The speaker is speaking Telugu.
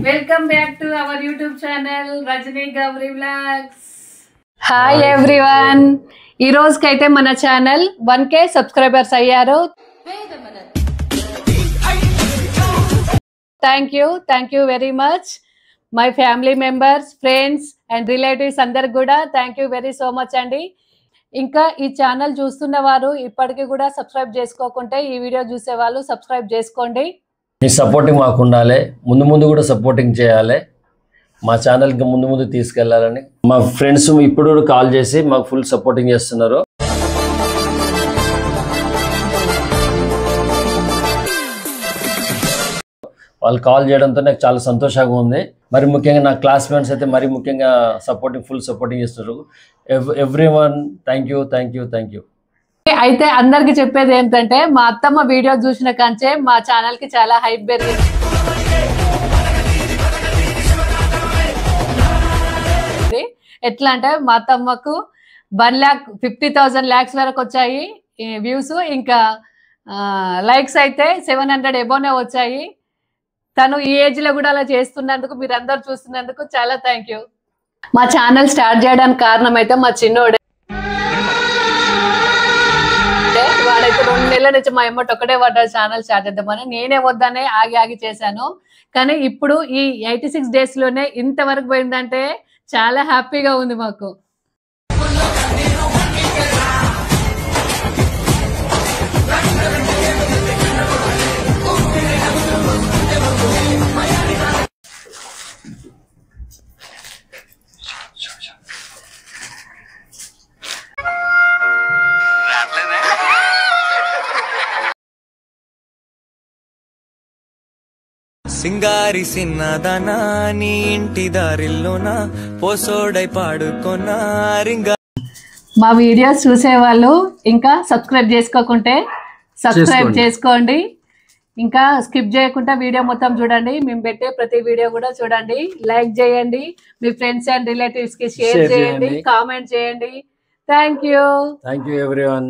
Welcome back to our YouTube channel Rajni Gowri Vlogs. Hi everyone. ఈ రోజుకైతే మన ఛానల్ 1k సబ్స్క్రైబర్స్ అయ్యారు. Thank you very much. My family members, friends and relatives అందరికి కూడా thank you very so much అండి. ఇంకా ఈ ఛానల్ చూస్తున్న వారు ఇప్పటికీ కూడా సబ్స్క్రైబ్ చేసుకోకుంటే ఈ వీడియో చూసే వాళ్ళు సబ్స్క్రైబ్ చేసుకోండి. మీ సపోర్టింగ్ మాకు ఉండాలి, ముందు కూడా సపోర్టింగ్ చేయాలి, మా ఛానల్కి ముందు తీసుకెళ్లాలని. మా ఫ్రెండ్స్ ఇప్పుడు కాల్ చేసి మాకు ఫుల్ సపోర్టింగ్ చేస్తున్నారు. వాళ్ళు కాల్ చేయడంతో నాకు చాలా సంతోషంగా ఉంది. మరి ముఖ్యంగా నా క్లాస్మేట్స్ అయితే మరి ముఖ్యంగా ఫుల్ సపోర్టింగ్ చేస్తున్నారు. Everyone thank you. అయితే అందరికి చెప్పేది ఏంటంటే మా అత్తమ్మ వీడియో చూసిన కంచే మా ఛానల్ కి చాలా హైప్ పెరిగింది. ఎట్లా అంటే మా అత్తమ్మకు 1,50,000 lakhs వరకు వచ్చాయి వ్యూస్. ఇంకా లైక్స్ అయితే 700 ఎబోనే వచ్చాయి. తను ఈ ఏజ్ లో కూడా అలా చేస్తున్నందుకు, మీరు అందరు చూస్తున్నందుకు చాలా థ్యాంక్ యూ. మా ఛానల్ స్టార్ట్ చేయడానికి కారణం అయితే మా చిన్నోడే. వాడైతే 2 నెలల నుంచి మా అమ్మటి ఒకటే పడ్డాడు ఛానల్ స్టార్ట్ చేద్దామని. నేనే వద్దనే ఆగి చేశాను. కానీ ఇప్పుడు ఈ 86 days లోనే ఇంతవరకు పోయిందంటే చాలా హ్యాపీగా ఉంది మాకు. సింగారి సిన్నదనా నీ ఇంటి దారిల్లోన పోసోడై పాడుకొన్నా రింగా. మా వీడియోస్ చూసే వాళ్ళు ఇంకా సబ్స్క్రైబ్ చేసుకోకుంటే సబ్స్క్రైబ్ చేసుకోండి. ఇంకా స్కిప్ చేయకుండా వీడియో మొత్తం చూడండి. మేము పెట్టే ప్రతి వీడియో కూడా చూడండి. లైక్ చేయండి, మీ ఫ్రెండ్స్ అండ్ రిలేటివ్స్ కి షేర్ చేయండి, కామెంట్ చేయండి. Thank you everyone.